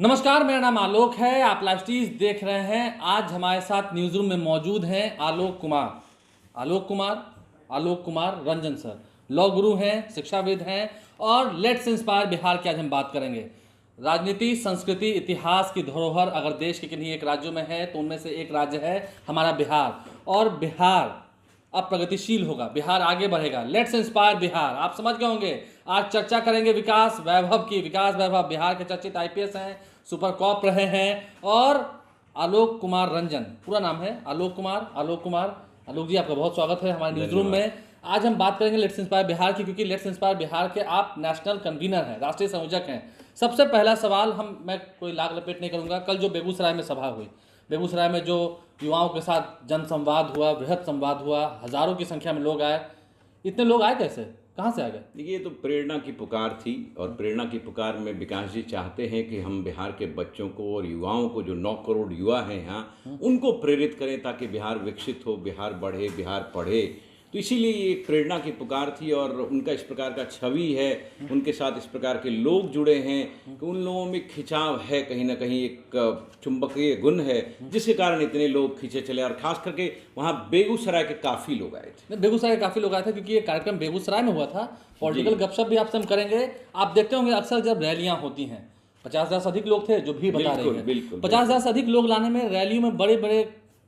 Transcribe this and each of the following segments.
नमस्कार, मेरा नाम आलोक है। आप लाइव देख रहे हैं। आज हमारे साथ न्यूज रूम में मौजूद हैं आलोक कुमार रंजन सर। लॉ गुरु हैं, शिक्षाविद हैं और लेट्स इंस्पायर बिहार की आज हम बात करेंगे। राजनीति, संस्कृति, इतिहास की धरोहर अगर देश के किन्हीं एक राज्यों में है तो उनमें से एक राज्य है हमारा बिहार। और बिहार अब प्रगतिशील होगा, बिहार आगे बढ़ेगा। लेट्स इंस्पायर बिहार, आप समझ गए होंगे। आज चर्चा करेंगे विकास वैभव की। विकास वैभव बिहार के चर्चित आईपीएस हैं, सुपर कॉप रहे हैं। और आलोक कुमार रंजन, पूरा नाम है आलोक कुमार। आलोक जी, आपका बहुत स्वागत है हमारे न्यूज रूम में। आज हम बात करेंगे लेट्स इंस्पायर बिहार की, क्योंकि लेट्स इंस्पायर बिहार के आप नेशनल कन्वीनर हैं, राष्ट्रीय संयोजक हैं। सबसे पहला सवाल मैं कोई लाग लपेट नहीं करूंगा। कल जो बेगूसराय में सभा हुई, बेगूसराय में जो युवाओं के साथ जन संवाद हुआ, बृहद संवाद हुआ, हजारों की संख्या में लोग आए। इतने लोग आए कैसे, कहाँ से आ गए? देखिए, ये तो प्रेरणा की पुकार थी और प्रेरणा की पुकार में विकास जी चाहते हैं कि हम बिहार के बच्चों को और युवाओं को, जो 9 करोड़ युवा हैं यहाँ, उनको प्रेरित करें ताकि बिहार विकसित हो, बिहार बढ़े, बिहार पढ़े। तो इसीलिए ये एक प्रेरणा की पुकार थी और उनका इस प्रकार का छवि है, उनके साथ इस प्रकार के लोग जुड़े हैं कि उन लोगों में खिंचाव है, कहीं ना कहीं एक चुंबकीय गुण है, जिसके कारण इतने लोग खींचे चले। और खास करके वहाँ बेगूसराय के काफ़ी लोग आए थे। बेगूसराय के काफ़ी लोग आए थे क्योंकि ये कार्यक्रम बेगूसराय में हुआ था। पॉलिटिकल गपशप भी आपसे हम करेंगे। आप देखते होंगे अक्सर जब रैलियाँ होती हैं, 50,000 से अधिक लोग थे जो भी बता रहे हैं। 50,000 से अधिक लोग लाने में रैलियों में बड़े बड़े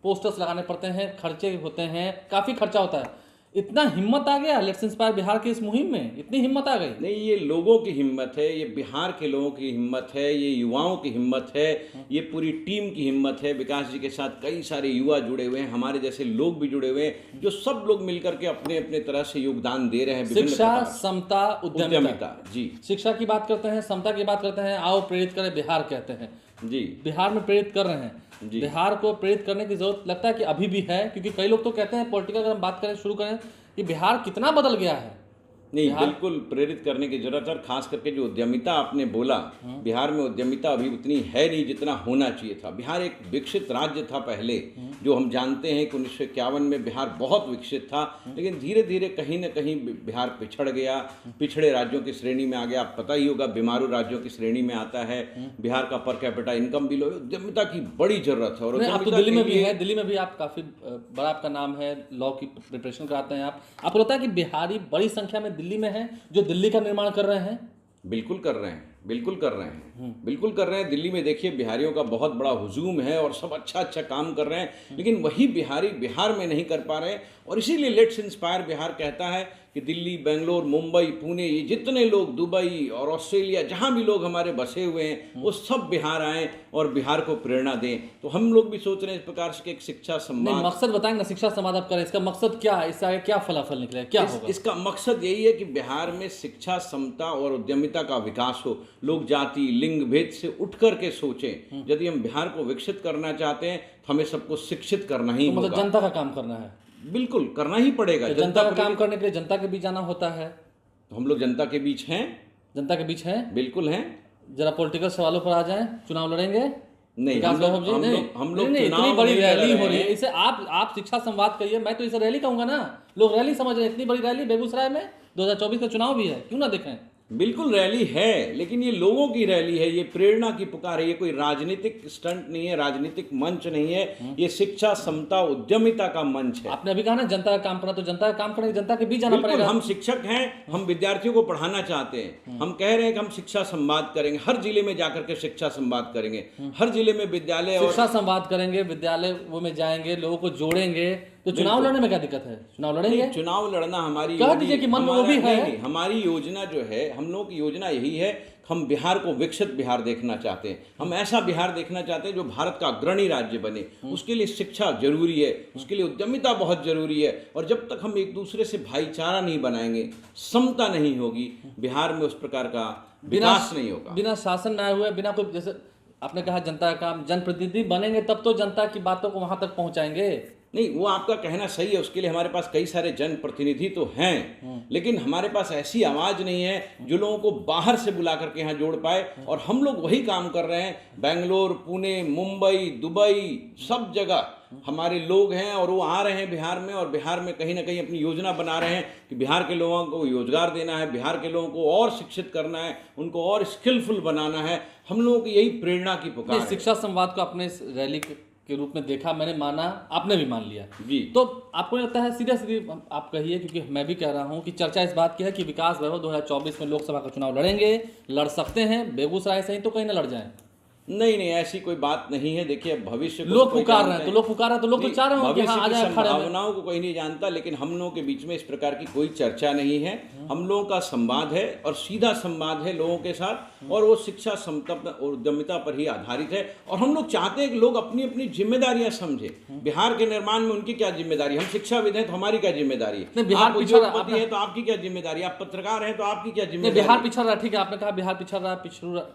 पोस्टर्स लगाने पड़ते हैं, खर्चे होते हैं, काफ़ी खर्चा होता है। इतना हिम्मत आ गया लेट्स इंस्पायर बिहार की इस मुहिम में, इतनी हिम्मत आ गई? नहीं, ये लोगों की हिम्मत है, ये बिहार के लोगों की हिम्मत है, ये युवाओं की हिम्मत है, ये पूरी टीम की हिम्मत है। विकास जी के साथ कई सारे युवा जुड़े हुए हैं, हमारे जैसे लोग भी जुड़े हुए हैं, जो सब लोग मिलकर के अपने अपने तरह से योगदान दे रहे हैं। शिक्षा, समता, उद्यमिता। जी, शिक्षा की बात करते हैं, समता की बात करते हैं, आओ प्रेरित करें बिहार कहते हैं जी। बिहार में प्रेरित कर रहे हैं। बिहार को प्रेरित करने की जरूरत लगता है कि अभी भी है, क्योंकि कई लोग तो कहते हैं, पॉलिटिकल अगर हम बात करें शुरू करें, कि बिहार कितना बदल गया है। नहीं, बिल्कुल प्रेरित करने की जरूरत है। और खास करके जो उद्यमिता आपने बोला, बिहार में उद्यमिता अभी उतनी है नहीं जितना होना चाहिए था। बिहार एक विकसित राज्य था पहले, जो हम जानते हैं कि 1951 में बिहार बहुत विकसित था, लेकिन धीरे धीरे कहीं ना कहीं बिहार पिछड़ गया, पिछड़े राज्यों की श्रेणी में आ गया। आप पता ही होगा, बीमारू राज्यों की श्रेणी में आता है। बिहार का पर कैपिटा इनकम भी लो, उद्यमिता की बड़ी जरूरत है। और आप तो दिल्ली में भी है, दिल्ली में भी आप काफी बड़ा आपका नाम है, लॉ की प्रिपरेशन कराते हैं आपको लगता है कि बिहारी बड़ी संख्या में दिल्ली में है जो दिल्ली का निर्माण कर रहे हैं? बिल्कुल कर रहे हैं, बिल्कुल कर रहे हैं, बिल्कुल कर रहे हैं। दिल्ली में देखिए, बिहारियों का बहुत बड़ा हुजूम है और सब अच्छा अच्छा काम कर रहे हैं, लेकिन वही बिहारी बिहार में नहीं कर पा रहे हैं। और इसीलिए लेट्स इंस्पायर बिहार कहता है कि दिल्ली, बेंगलोर, मुंबई, पुणे, ये जितने लोग, दुबई और ऑस्ट्रेलिया, जहाँ भी लोग हमारे बसे हुए हैं, वो सब बिहार आएँ और बिहार को प्रेरणा दें। तो हम लोग भी सोच रहे हैं इस प्रकार से एक शिक्षा संवाद। मकसद बताएंगे ना, शिक्षा संवाद आप करें, इसका मकसद क्या है, इससे आगे क्या फलाफल निकले, क्या होगा? इसका मकसद यही है कि बिहार में शिक्षा, समता और उद्यमिता का विकास हो। लोग जाति, लिंग भेद से उठ करके सोचें। यदि हम बिहार को विकसित करना चाहते हैं तो हमें सबको शिक्षित करना ही मतलब जनता का काम करना है। बिल्कुल करना ही पड़ेगा। तो जनता का काम करने के लिए जनता के बीच आना होता है। तो हम लोग जनता के बीच हैं। जनता के बीच हैं, बिल्कुल हैं। जरा पॉलिटिकल सवालों पर आ जाएं। चुनाव लड़ेंगे? नहीं, हम लोग इतनी बड़ी रैली हो रही है, इसे आप शिक्षा संवाद कहिए, मैं तो इसे रैली कहूंगा ना। लोग रैली समझ रहे हैं, इतनी बड़ी रैली बेगूसराय में, 2024 का चुनाव भी है, क्यों ना देखें? बिल्कुल रैली है, लेकिन ये लोगों की रैली है, ये प्रेरणा की पुकार है। ये कोई राजनीतिक स्टंट नहीं है, राजनीतिक मंच नहीं है, ये शिक्षा, समता, उद्यमिता का मंच है। आपने अभी कहा ना जनता का काम करना, तो जनता का काम करने, जनता के बीच जाना पड़ेगा। हम शिक्षक हैं, हम विद्यार्थियों को पढ़ाना चाहते हैं। हम कह रहे हैं कि हम शिक्षा संवाद करेंगे, हर जिले में जाकर के शिक्षा संवाद करेंगे, हर जिले में विद्यालय शिक्षा संवाद करेंगे, विद्यालय वो में जाएंगे, लोगों को जोड़ेंगे। तो चुनाव लड़ने में क्या दिक्कत है? चुनाव लड़ेंगे। चुनाव लड़ना हमारी कह दीजिए कि मन में वो भी है। हमारी योजना जो है, हम लोगों की योजना यही है, हम बिहार को विकसित बिहार देखना चाहते हैं। हम ऐसा बिहार देखना चाहते हैं जो भारत का अग्रणी राज्य बने। उसके लिए शिक्षा जरूरी है, उसके लिए उद्यमिता बहुत जरूरी है। और जब तक हम एक दूसरे से भाईचारा नहीं बनाएंगे, समता नहीं होगी, बिहार में उस प्रकार का विकास नहीं होगा। बिना शासन में आए हुए, बिना कोई, जैसे आपने कहा जनता का काम, जनप्रतिनिधि बनेंगे तब तो जनता की बातों को वहां तक पहुंचाएंगे। नहीं, वो आपका कहना सही है, उसके लिए हमारे पास कई सारे जनप्रतिनिधि तो हैं, लेकिन हमारे पास ऐसी आवाज नहीं है जो लोगों को बाहर से बुला करके यहाँ जोड़ पाए। और हम लोग वही काम कर रहे हैं, बेंगलोर, पुणे, मुंबई, दुबई, सब जगह हमारे लोग हैं और वो आ रहे हैं बिहार में, और बिहार में कहीं ना कहीं अपनी योजना बना रहे हैं कि बिहार के लोगों को रोजगार देना है, बिहार के लोगों को और शिक्षित करना है, उनको और स्किलफुल बनाना है। हम लोगों की यही प्रेरणा की पुकार है। शिक्षा संवाद को अपने इस रैली के रूप में देखा, मैंने माना, आपने भी मान लिया जी। तो आपको लगता है, सीधे सीधे आप कहिए, क्योंकि मैं भी कह रहा हूं कि चर्चा इस बात की है कि विकास वैभव 2024 में लोकसभा का चुनाव लड़ेंगे, लड़ सकते हैं, बेगूसराय से ही तो कहीं ना लड़ जाएं। नहीं नहीं, ऐसी कोई बात नहीं है। देखिए, भविष्य को लोग पुकार रहे हैं तो लोग पुकार रहे हैं तो लोग तो चाह रहे होंगे कि हाँ आ जाए अखाड़े में। भावनाओं को कोई नहीं जानता, लेकिन हम लोगों के बीच में इस प्रकार की कोई चर्चा नहीं है। हम लोगों का संवाद है और सीधा संवाद है लोगों के साथ, और वो शिक्षा, समता और उद्यमिता पर ही आधारित है। और हम लोग चाहते हैं कि लोग अपनी अपनी जिम्मेदारियां समझे। बिहार के निर्माण में उनकी क्या जिम्मेदारी, हम शिक्षाविद हैं तो हमारी क्या जिम्मेदारी है, बिहार उद्योगपति है तो आपकी क्या जिम्मेदारी, आप पत्रकार हैं तो आपकी क्या जिम्मेदारी। बिहार पिछड़ रहा, ठीक है, आपने कहा बिहार पिछड़ रहा,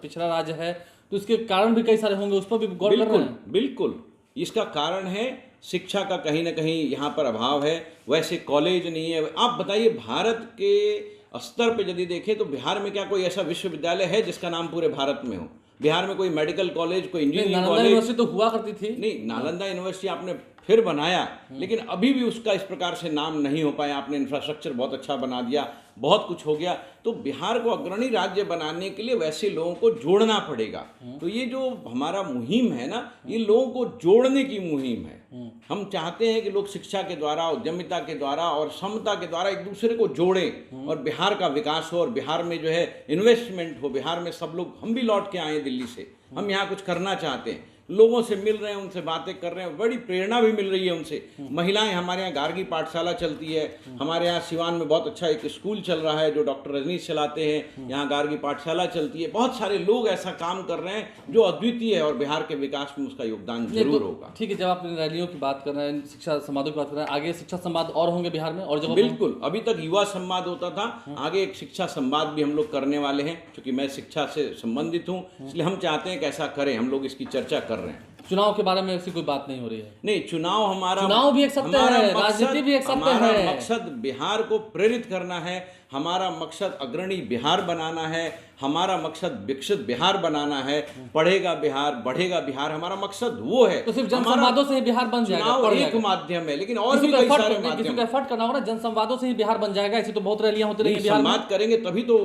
पिछड़ा राज्य है, तो इसके कारण भी कई सारे होंगे, उस पर भी गौर कर रहे हैं। बिल्कुल, इसका कारण है शिक्षा का कहीं ना कहीं यहाँ पर अभाव है। वैसे कॉलेज नहीं है। आप बताइए, भारत के स्तर पे यदि देखें तो बिहार में क्या कोई ऐसा विश्वविद्यालय है जिसका नाम पूरे भारत में हो? बिहार में कोई मेडिकल कॉलेज, कोई इंजीनियरिंग कॉलेज? यूनिवर्सिटी तो हुआ करती थी। नहीं, नालंदा यूनिवर्सिटी आपने फिर बनाया, लेकिन अभी भी उसका इस प्रकार से नाम नहीं हो पाया। आपने इंफ्रास्ट्रक्चर बहुत अच्छा बना दिया, बहुत कुछ हो गया। तो बिहार को अग्रणी राज्य बनाने के लिए वैसे लोगों को जोड़ना पड़ेगा। तो ये जो हमारा मुहिम है ना, ये लोगों को जोड़ने की मुहिम है। हम चाहते हैं कि लोग शिक्षा के द्वारा, उद्यमिता के द्वारा और समता के द्वारा एक दूसरे को जोड़ें और बिहार का विकास हो, और बिहार में जो है इन्वेस्टमेंट हो। बिहार में सब लोग, हम भी लौट के आए दिल्ली से, हम यहाँ कुछ करना चाहते हैं, लोगों से मिल रहे हैं, उनसे बातें कर रहे हैं, बड़ी प्रेरणा भी मिल रही है उनसे। महिलाएं, हमारे यहाँ गार्गी पाठशाला चलती है, हमारे यहाँ सिवान में बहुत अच्छा एक स्कूल चल रहा है जो डॉक्टर रजनीश चलाते हैं, यहाँ गार्गी पाठशाला चलती है। बहुत सारे लोग ऐसा काम कर रहे हैं जो अद्वितीय है, और बिहार के विकास में उसका योगदान जरूर होगा। ठीक है, जब आप रैलियों की बात कर रहे हैं, शिक्षा संवादों की बात कर रहे हैं, आगे शिक्षा संवाद और होंगे बिहार में और जगह? बिल्कुल, अभी तक युवा संवाद होता था, आगे एक शिक्षा संवाद भी हम लोग करने वाले हैं। क्योंकि मैं शिक्षा से संबंधित हूँ, इसलिए हम चाहते हैं कि ऐसा करें। हम लोग इसकी चर्चा कर रहे हैं। चुनाव के बारे में ऐसी कोई बात नहीं हो रही है? नहीं, चुनाव भी एक सत्य है, राजनीति भी एक सत्य है। हमारा मकसद बिहार को प्रेरित करना है, हमारा मकसद अग्रणी बिहार बनाना है, हमारा मकसद विकसित बिहार बनाना है। पढ़ेगा बिहार, बढ़ेगा बिहार, हमारा मकसद वो है। तो सिर्फ जनसंवादों से ही बिहार बन जाएगा? चुनाव एक माध्यम है, लेकिन और भी कई सारे माध्यम। एफर्ट करना होगा, जनसंवादों से ही बिहार बन जाएगा? ऐसी तो बहुत रैलियां होती रही हैं बिहार में। संवाद करेंगे तभी तो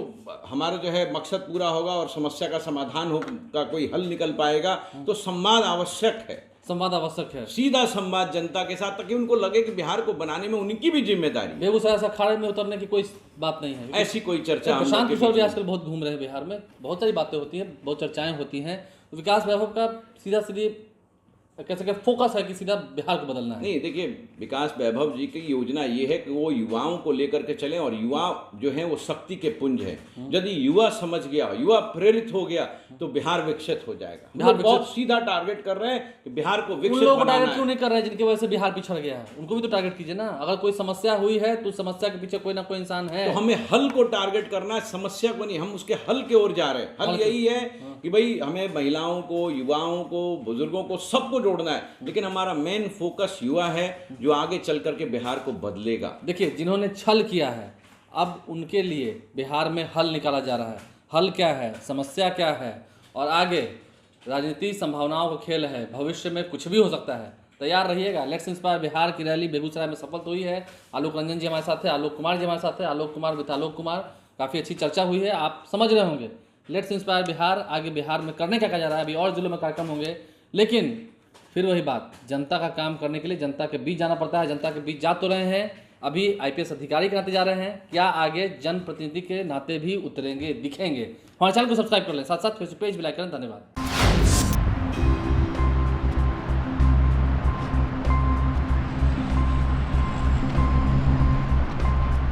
हमारा जो है मकसद पूरा होगा और समस्या का समाधान होगा, कोई हल निकल पाएगा। तो संवाद आवश्यक है, संवाद आवश्यक है, सीधा संवाद जनता के साथ, ताकि उनको लगे कि बिहार को बनाने में उनकी भी जिम्मेदारी। बेगूसराय से अखाड़े में उतरने की कोई बात नहीं है, ऐसी कोई चर्चा। प्रशांत किशोर भी आजकल बहुत घूम रहे हैं बिहार में, बहुत सारी बातें होती हैं, बहुत चर्चाएं होती हैं। तो विकास वैभव का सीधा सीधी कैसे क्या फोकस है कि सीधा बिहार को बदलना है? नहीं, देखिए, विकास वैभव जी की योजना ये है कि वो युवाओं को लेकर के चलें, और युवा जो है वो शक्ति के पुंज है। यदि युवा समझ गया, युवा प्रेरित हो गया, तो बिहार विकसित हो जाएगा। बिहार बहुत सीधा टारगेट कर रहे हैं कि बिहार को विकसित बनाना है। उन लोगों को टारगेट क्यों नहीं कर रहे हैं जिनकी वजह से बिहार पिछड़ गया है? उनको भी तो टारगेट कीजिए ना। अगर कोई समस्या हुई है तो समस्या के पीछे कोई ना कोई इंसान है। तो हमें हल को टारगेट करना है, समस्या को नहीं। हम उसके हल की ओर जा रहे हैं। हल यही है कि भाई हमें महिलाओं को, युवाओं को, बुजुर्गों को, सबको जोड़ना है। लेकिन हमारा मेन फोकस युवा है, जो आगे चल करके बिहार को बदलेगा। देखिए, जिन्होंने छल किया है, अब उनके लिए बिहार में हल निकाला जा रहा है। हल क्या है, समस्या क्या है, और आगे राजनीति संभावनाओं का खेल है। भविष्य में कुछ भी हो सकता है, तैयार रहिएगा। लेट्स इंस्पायर बिहार की रैली बेगूसराय में सफल हुई है। आलोक रंजन जी हमारे साथ है, आलोक कुमार जी हमारे साथ है, आलोक कुमार विद आलोक कुमार। काफ़ी अच्छी चर्चा हुई है, आप समझ रहे होंगे। लेट्स इंस्पायर बिहार आगे बिहार में करने क्या जा रहा है। अभी और जिलों में कार्यक्रम होंगे, लेकिन फिर वही बात, जनता का काम करने के लिए जनता के बीच जाना पड़ता है। जनता के बीच जा तो रहे हैं, अभी आईपीएस अधिकारी के नाते जा रहे हैं, क्या आगे जनप्रतिनिधि के नाते भी उतरेंगे, दिखेंगे? हमारे चैनल को सब्सक्राइब कर लें, साथ साथ फेसबुक पेज भी लाइक करें। धन्यवाद।